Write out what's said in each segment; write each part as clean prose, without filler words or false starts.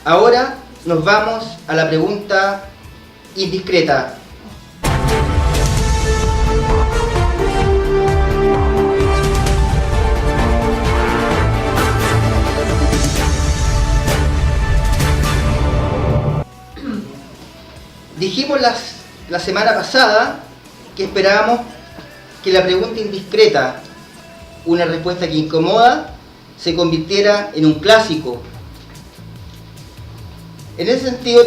Ahora nos vamos a la pregunta indiscreta. Dijimos la semana pasada que esperábamos que la pregunta indiscreta, una respuesta que incomoda, se convirtiera en un clásico. En ese sentido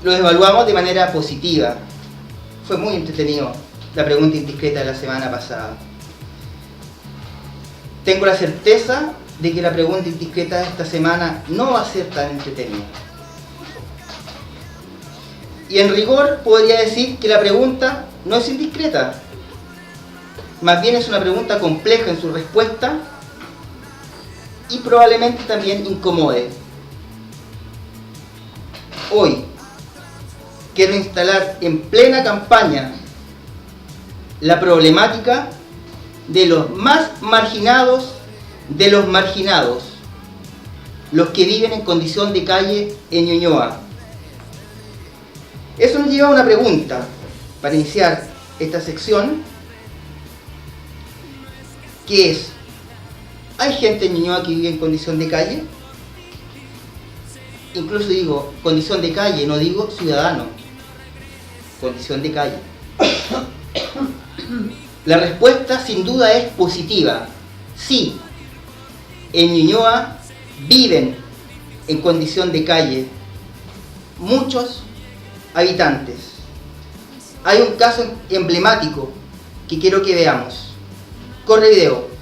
lo evaluamos de manera positiva. Fue muy entretenido la pregunta indiscreta de la semana pasada. Tengo la certeza de que la pregunta indiscreta de esta semana no va a ser tan entretenida. Y en rigor podría decir que la pregunta no es indiscreta. Más bien es una pregunta compleja en su respuesta y probablemente también incomode. Hoy quiero instalar en plena campaña la problemática de los más marginados de los marginados, los que viven en condición de calle en Ñuñoa. Eso nos lleva a una pregunta para iniciar esta sección, que es: ¿hay gente en Ñuñoa que vive en condición de calle? Incluso digo condición de calle, no digo ciudadano. Condición de calle. La respuesta sin duda es positiva. Sí, en Ñuñoa viven en condición de calle muchos habitantes. Hay un caso emblemático que quiero que veamos. Corre video.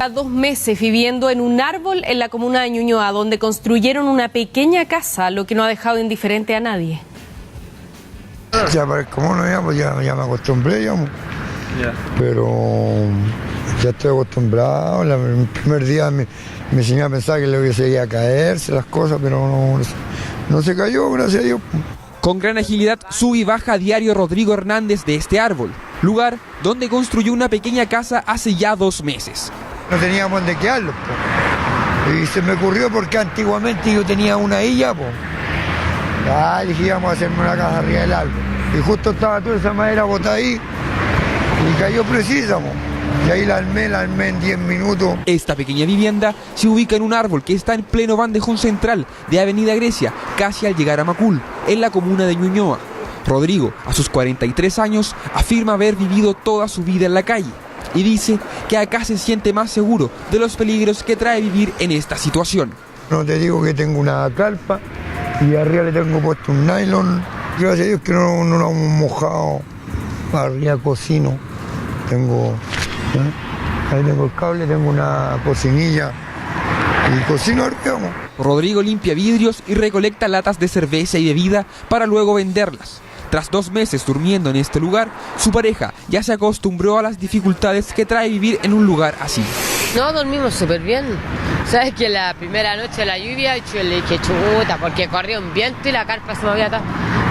A 2 meses viviendo en un árbol en la comuna de Ñuñoa, donde construyeron una pequeña casa, lo que no ha dejado indiferente a nadie. Ya como uno ya, pues ya me acostumbré, ya, pero ya estoy acostumbrado. El primer día me enseñó a pensar que le hubiese ido a caerse las cosas, pero no se cayó, gracias a Dios. Con gran agilidad sube y baja a diario Rodrigo Hernández de este árbol, lugar donde construyó una pequeña casa hace ya 2 meses. No teníamos dónde quedarlo, po. Y se me ocurrió porque antiguamente yo tenía una isla, pues. Dije, íbamos a hacerme una casa arriba del árbol. Y justo estaba toda esa madera botada ahí y cayó precisa, po. Y ahí la armé en 10 minutos. Esta pequeña vivienda se ubica en un árbol que está en pleno bandejón central de Avenida Grecia, casi al llegar a Macul, en la comuna de Ñuñoa. Rodrigo, a sus 43 años, afirma haber vivido toda su vida en la calle y dice que acá se siente más seguro de los peligros que trae vivir en esta situación. No te digo que tengo una carpa y arriba le tengo puesto un nylon. Gracias a Dios que no lo hemos mojado. Arriba cocino. Ahí tengo el cable, tengo una cocinilla y cocino arriba. Rodrigo limpia vidrios y recolecta latas de cerveza y bebida para luego venderlas. Tras 2 meses durmiendo en este lugar, su pareja ya se acostumbró a las dificultades que trae vivir en un lugar así. No, dormimos súper bien. Sabes que la primera noche de la lluvia yo le dije chuta porque corrió un viento y la carpa se movía atrás.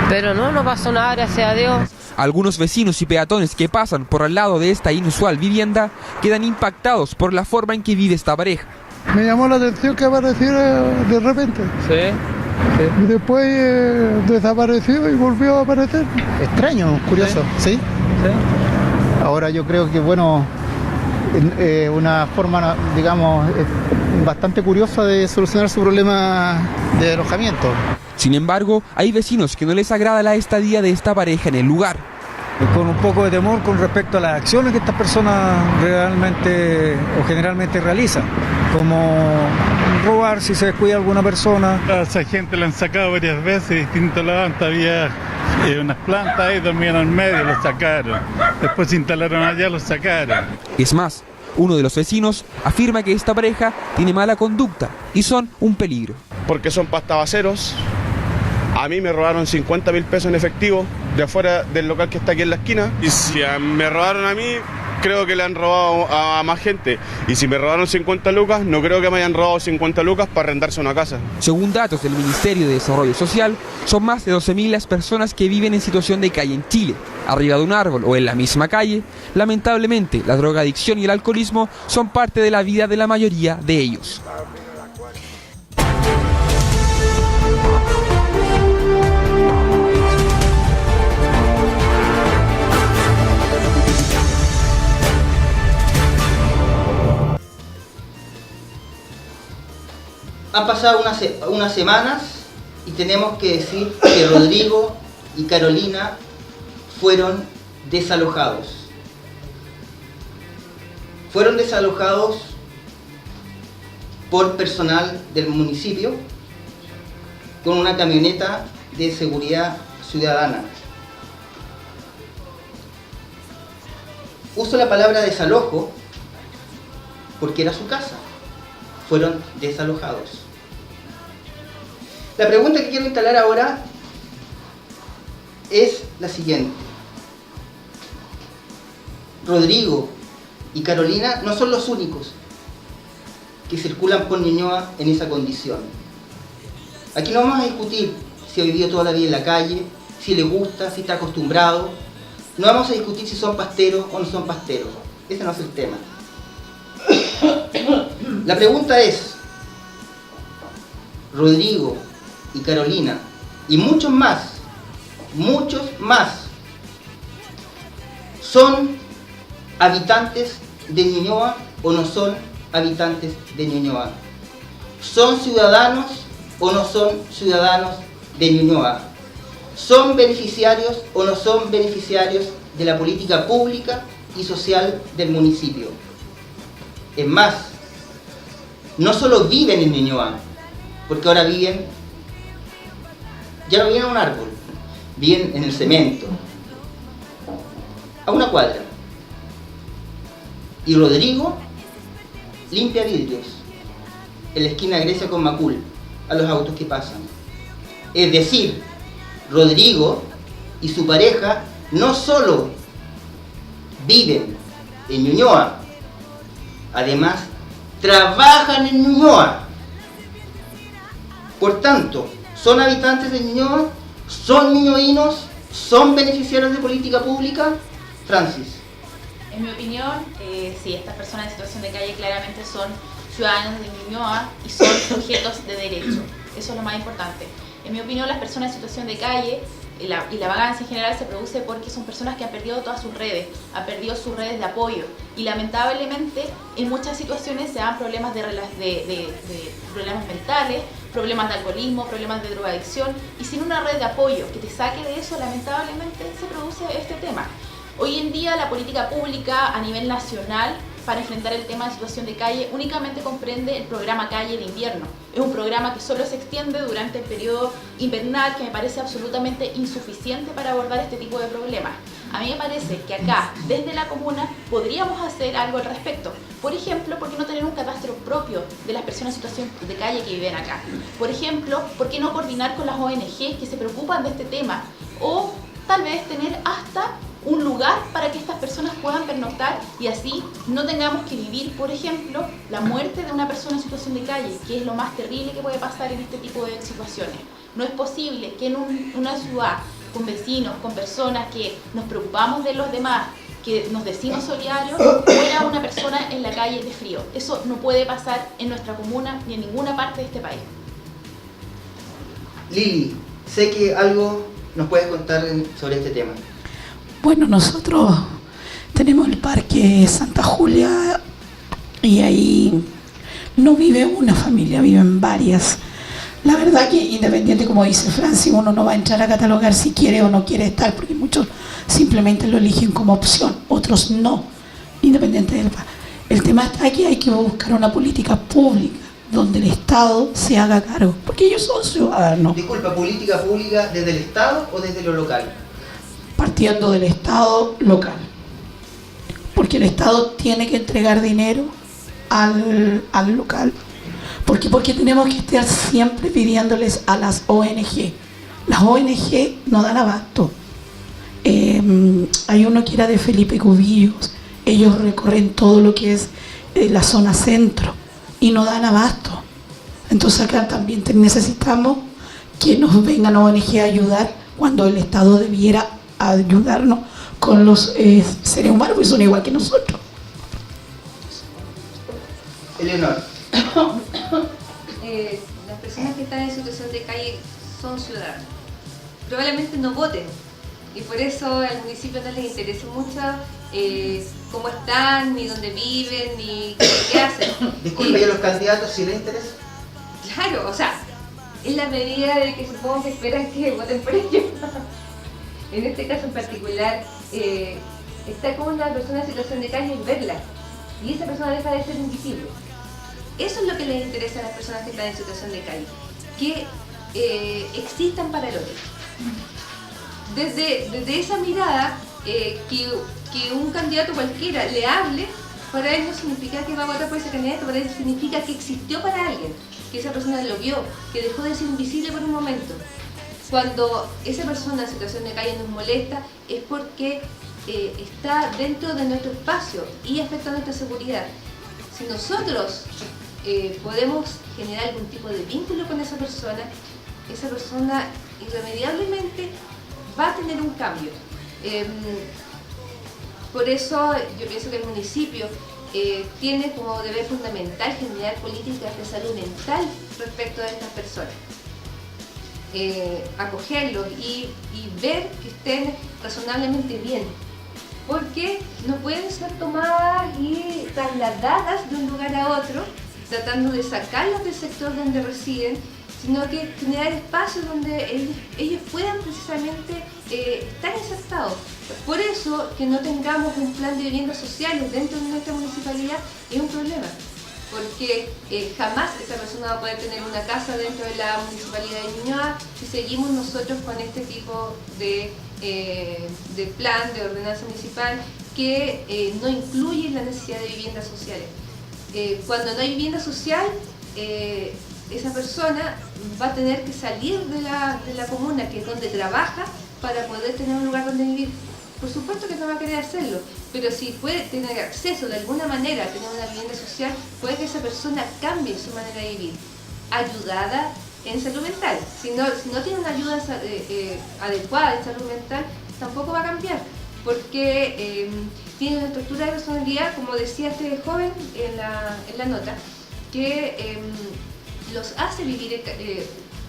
Pero no pasó nada, gracias a Dios. Algunos vecinos y peatones que pasan por al lado de esta inusual vivienda quedan impactados por la forma en que vive esta pareja. Me llamó la atención que apareciera de repente. Sí. Y después desapareció y volvió a aparecer. Extraño, curioso, ¿sí? Ahora yo creo que, bueno, una forma, digamos, bastante curiosa de solucionar su problema de alojamiento. Sin embargo, hay vecinos que no les agrada la estadía de esta pareja en el lugar. Con un poco de temor con respecto a las acciones que estas personas realmente o generalmente realizan, como robar si se descuida alguna persona. A esa gente la han sacado varias veces, distintos lados, había unas plantas ahí, dormían al medio, los sacaron. Después se instalaron allá, los sacaron. Es más, uno de los vecinos afirma que esta pareja tiene mala conducta y son un peligro. Porque son pastabaceros. A mí me robaron 50.000 pesos en efectivo de afuera del local que está aquí en la esquina. Y si me robaron a mí, creo que le han robado a más gente. Y si me robaron 50 lucas, no creo que me hayan robado 50 lucas para arrendarse una casa. Según datos del Ministerio de Desarrollo Social, son más de 12.000 las personas que viven en situación de calle en Chile. Arriba de un árbol o en la misma calle, lamentablemente la drogadicción y el alcoholismo son parte de la vida de la mayoría de ellos. Han pasado unas semanas y tenemos que decir que Rodrigo y Carolina fueron desalojados. Fueron desalojados por personal del municipio con una camioneta de seguridad ciudadana. Uso la palabra desalojo porque era su casa. Fueron desalojados. La pregunta que quiero instalar ahora es la siguiente. Rodrigo y Carolina no son los únicos que circulan por Ñuñoa en esa condición. Aquí no vamos a discutir si ha vivido toda la vida en la calle, si le gusta, si está acostumbrado. No vamos a discutir si son pasteros o no son pasteros. Ese no es el tema. La pregunta es, Rodrigo y Carolina y muchos más, ¿son habitantes de Ñuñoa o no son habitantes de Ñuñoa? ¿Son ciudadanos o no son ciudadanos de Ñuñoa? ¿Son beneficiarios o no son beneficiarios de la política pública y social del municipio? Es más, no solo viven en Ñuñoa, porque ahora ya no viven a un árbol, viven en el cemento, a una cuadra. Y Rodrigo limpia vidrios en la esquina de Grecia con Macul a los autos que pasan. Es decir, Rodrigo y su pareja no solo viven en Ñuñoa, además trabajan en Ñuñoa. Por tanto, ¿son habitantes de Ñuñoa? ¿Son ñuñoínos? ¿Son beneficiarios de política pública? Francis. En mi opinión, sí, estas personas en situación de calle claramente son ciudadanos de Ñuñoa y son sujetos de derecho. Eso es lo más importante. En mi opinión, las personas en situación de calle y la vagancia en general se produce porque son personas que han perdido todas sus redes, han perdido sus redes de apoyo y lamentablemente en muchas situaciones se dan problemas de problemas mentales, problemas de alcoholismo, problemas de drogadicción y sin una red de apoyo que te saque de eso, lamentablemente se produce este tema. Hoy en día la política pública a nivel nacional para enfrentar el tema de situación de calle únicamente comprende el programa Calle de Invierno. Es un programa que solo se extiende durante el periodo invernal que me parece absolutamente insuficiente para abordar este tipo de problemas. A mí me parece que acá, desde la comuna, podríamos hacer algo al respecto. Por ejemplo, ¿por qué no tener un catastro propio de las personas en situación de calle que viven acá? Por ejemplo, ¿por qué no coordinar con las ONG que se preocupan de este tema? O tal vez tener hasta un lugar para que estas personas puedan pernoctar y así no tengamos que vivir, por ejemplo, la muerte de una persona en situación de calle, que es lo más terrible que puede pasar en este tipo de situaciones. No es posible que en una ciudad con vecinos, con personas que nos preocupamos de los demás, que nos decimos solidarios, muera una persona en la calle de frío. Eso no puede pasar en nuestra comuna ni en ninguna parte de este país. Lili, sé que algo nos puedes contar sobre este tema. Bueno, nosotros tenemos el Parque Santa Julia y ahí no vive una familia, viven varias. La verdad que independiente, como dice Francis, uno no va a entrar a catalogar si quiere o no quiere estar, porque muchos simplemente lo eligen como opción, otros no, independiente del país. El tema está que hay que buscar una política pública donde el Estado se haga cargo, porque ellos son ciudadanos. Disculpa, ¿política pública desde el Estado o desde lo local? Partiendo del Estado local, porque el Estado tiene que entregar dinero al local. Porque tenemos que estar siempre pidiéndoles a las ONG. Las ONG no dan abasto. Hay uno que era de Felipe Cubillos, ellos recorren todo lo que es la zona centro y no dan abasto. Entonces acá también necesitamos que nos vengan ONG a ayudar cuando el Estado debiera ayudarnos con los seres humanos, que son igual que nosotros. Eleonor. Las personas que están en situación de calle son ciudadanos. Probablemente no voten y por eso al municipio no les interesa mucho cómo están, ni dónde viven, ni qué hacen. Disculpe, ¿y a los candidatos sí les interesa? Claro, o sea, es la medida de que supongo que esperan que voten por ellos. En este caso en particular, está con una persona en situación de calle y verla, y esa persona deja de ser invisible. Eso es lo que les interesa a las personas que están en situación de calle, que existan para el otro. Desde esa mirada, que un candidato cualquiera le hable, para él no significa que va a votar por ese candidato, para él significa que existió para alguien, que esa persona lo vio, que dejó de ser invisible por un momento. Cuando esa persona en situación de calle nos molesta, es porque está dentro de nuestro espacio y afecta a nuestra seguridad. Si nosotros podemos generar algún tipo de vínculo con esa persona irremediablemente va a tener un cambio. Por eso yo pienso que el municipio tiene como deber fundamental generar políticas de salud mental respecto a estas personas. Acogerlos y ver que estén razonablemente bien, porque no pueden ser tomadas y trasladadas de un lugar a otro tratando de sacarlos del sector donde residen, sino que generar espacios donde ellos puedan precisamente estar insertados. Por eso que no tengamos un plan de viviendas sociales dentro de nuestra municipalidad es un problema, porque jamás esa persona va a poder tener una casa dentro de la municipalidad de Ñuñoa si seguimos nosotros con este tipo de plan de ordenanza municipal que no incluye la necesidad de viviendas sociales. Cuando no hay vivienda social, esa persona va a tener que salir de la comuna, que es donde trabaja, para poder tener un lugar donde vivir. Por supuesto que no va a querer hacerlo, pero si puede tener acceso de alguna manera a tener una vivienda social, puede que esa persona cambie su manera de vivir, ayudada en salud mental. Si no tiene una ayuda adecuada en salud mental, tampoco va a cambiar, porque tiene una estructura de personalidad, como decía este joven en la nota, que los hace vivir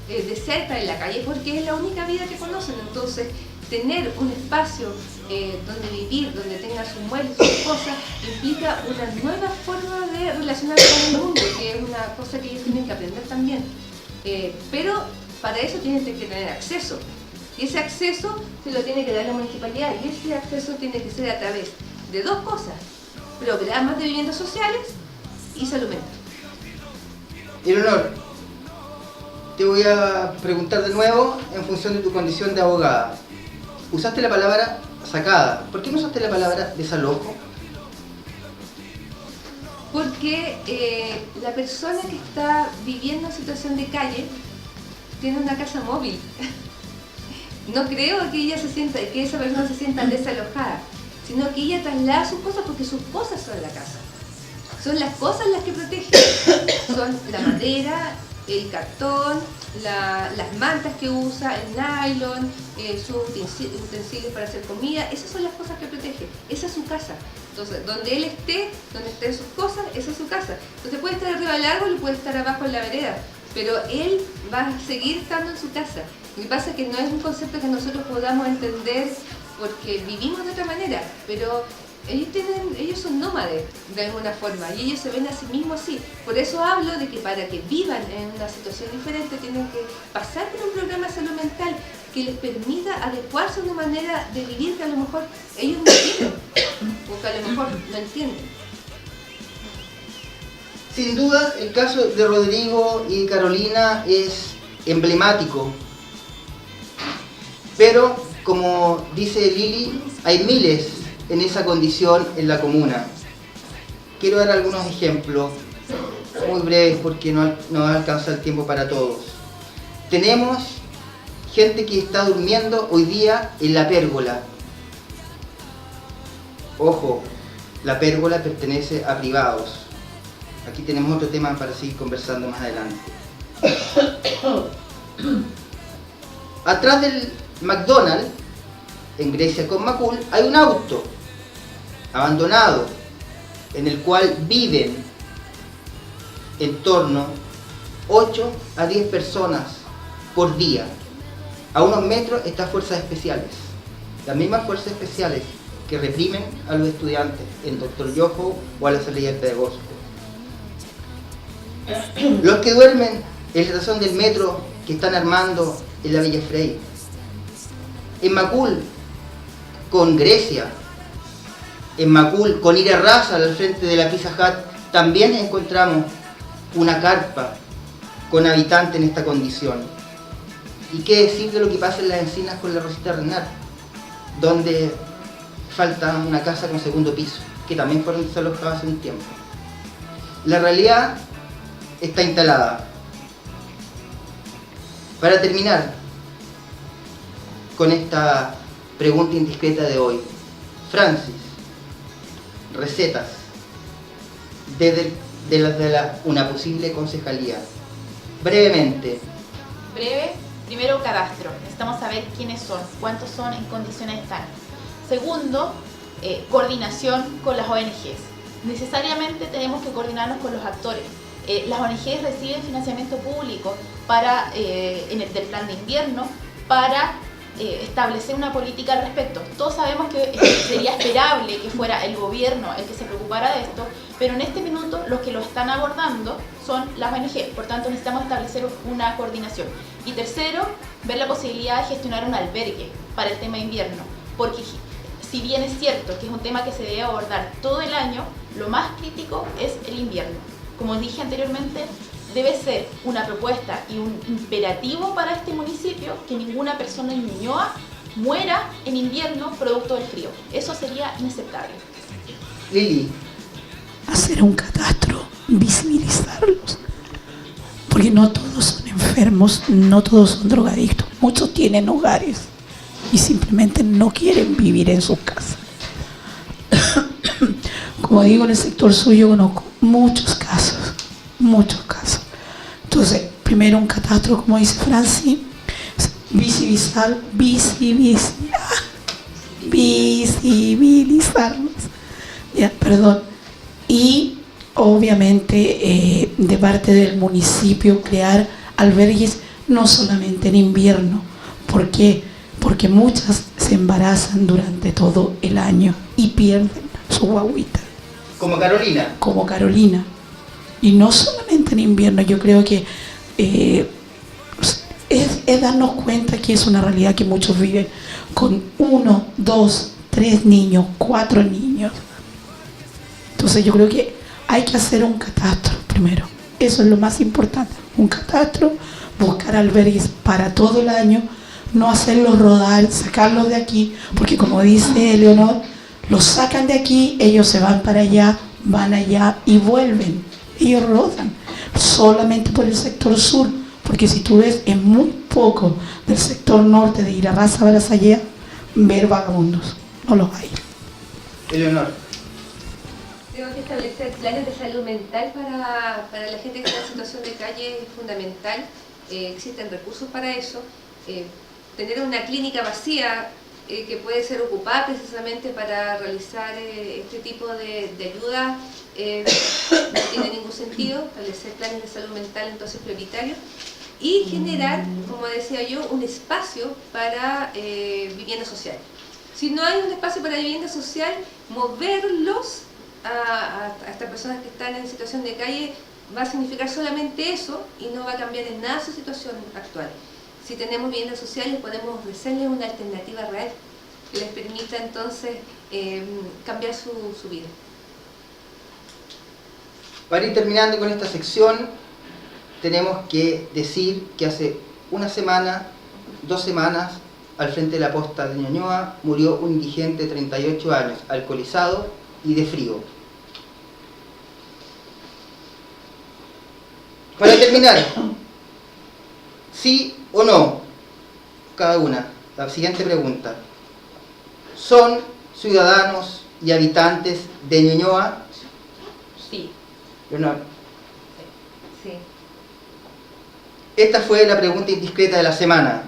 de cerca en la calle, porque es la única vida que conocen. Entonces, tener un espacio donde vivir, donde tengan sus muebles, sus cosas, implica una nueva forma de relacionarse con el mundo, que es una cosa que ellos tienen que aprender también. Pero para eso tienen que tener acceso. Y ese acceso se lo tiene que dar la municipalidad, y ese acceso tiene que ser a través de dos cosas: programas de viviendas sociales y salud mental. Eleonor, te voy a preguntar de nuevo en función de tu condición de abogada. Usaste la palabra sacada. ¿Por qué no usaste la palabra desalojo? Porque la persona que está viviendo en situación de calle tiene una casa móvil. No creo que esa persona se sienta desalojada, sino que ella traslada sus cosas, porque sus cosas son la casa. Son las cosas las que protegen. Son la madera, el cartón, las mantas que usa, el nylon, sus utensilios para hacer comida. Esas son las cosas que protege. Esa es su casa. Entonces, donde él esté, donde estén sus cosas, esa es su casa. Entonces puede estar arriba del árbol y puede estar abajo en la vereda, pero él va a seguir estando en su casa. Lo que pasa es que no es un concepto que nosotros podamos entender porque vivimos de otra manera, pero ellos son nómades de alguna forma y ellos se ven a sí mismos así. Por eso hablo de que para que vivan en una situación diferente tienen que pasar por un programa de salud mental que les permita adecuarse a una manera de vivir que a lo mejor ellos no tienen o que a lo mejor no entienden. Sin duda, el caso de Rodrigo y Carolina es emblemático, pero como dice Lili, hay miles en esa condición en la comuna. Quiero dar algunos ejemplos muy breves porque no alcanza el tiempo para todos. Tenemos gente que está durmiendo hoy día en la pérgola. Ojo, La pérgola pertenece a privados. Aquí tenemos otro tema para seguir conversando más adelante. Atrás del McDonald's, en Grecia con Macul, hay un auto abandonado en el cual viven en torno 8 a 10 personas por día. A unos metros están fuerzas especiales, las mismas fuerzas especiales que reprimen a los estudiantes en Dr. Yoho o a la salida del pedagógico. Los que duermen en la estación del metro que están armando en la Villa Frey. En Macul con Grecia, en Macul con Ira Raza al frente de la Pizza Hut, también encontramos una carpa con habitantes en esta condición. ¿Y qué decir de lo que pasa en las Encinas con la Rosita Renard, donde falta una casa con segundo piso, que también fueron desalojadas hace un tiempo? La realidad está instalada. Para terminar con esta pregunta indiscreta de hoy, Francis, recetas de una posible concejalía. Brevemente. Breve, primero cadastro. Necesitamos saber quiénes son, cuántos son, en condiciones están. Segundo, coordinación con las ONGs. Necesariamente tenemos que coordinarnos con los actores. Las ONGs reciben financiamiento público para, del plan de invierno para establecer una política al respecto. Todos sabemos que sería esperable que fuera el gobierno el que se preocupara de esto, pero en este minuto los que lo están abordando son las ONG, por tanto necesitamos establecer una coordinación. Y tercero, ver la posibilidad de gestionar un albergue para el tema invierno, porque si bien es cierto que es un tema que se debe abordar todo el año, lo más crítico es el invierno. Como dije anteriormente, debe ser una propuesta y un imperativo para este municipio que ninguna persona en Ñuñoa muera en invierno producto del frío. Eso sería inaceptable. Lili. Hacer un catastro, visibilizarlos. Porque no todos son enfermos, no todos son drogadictos. Muchos tienen hogares y simplemente no quieren vivir en sus casas. Como digo, en el sector sur yo conozco muchos casos. Entonces, primero un catastro, como dice Francis, visibilizarlos. Ya, perdón. Y obviamente de parte del municipio crear albergues no solamente en invierno. ¿Por qué? Porque muchas se embarazan durante todo el año y pierden su guagüita. Como Carolina. Como Carolina. Y no solamente en invierno, yo creo que es darnos cuenta que es una realidad que muchos viven con 1, 2, 3 niños, 4 niños. Entonces yo creo que hay que hacer un catastro primero. Eso es lo más importante. Un catastro, buscar albergues para todo el año, no hacerlos rodar, sacarlos de aquí, porque como dice Leonor, los sacan de aquí, ellos se van para allá, van allá y vuelven. Ellos rodan solamente por el sector sur, porque si tú ves, es muy poco del sector norte de Irarrázaval a Brazallea ver vagabundos, no los hay. Eleonor. Tengo que establecer planes de salud mental para la gente que está en situación de calle es fundamental. Existen recursos para eso. Tener una clínica vacía que puede ser ocupada precisamente para realizar este tipo de ayuda no tiene ningún sentido. Establecer planes de salud mental entonces prioritarios y generar, como decía yo, un espacio para vivienda social. Si no hay un espacio para vivienda social, moverlos a estas personas que están en situación de calle va a significar solamente eso y no va a cambiar en nada su situación actual. Si tenemos viviendas sociales podemos ofrecerles una alternativa real que les permita entonces cambiar su vida. Para ir terminando con esta sección, tenemos que decir que hace una semana, 2 semanas, al frente de la posta de Ñuñoa, murió un indigente de 38 años, alcoholizado y de frío. Para terminar, ¿sí o no? Cada una. La siguiente pregunta. ¿Son ciudadanos y habitantes de Ñuñoa? Sí. Leonor. Sí. Esta fue la pregunta indiscreta de la semana.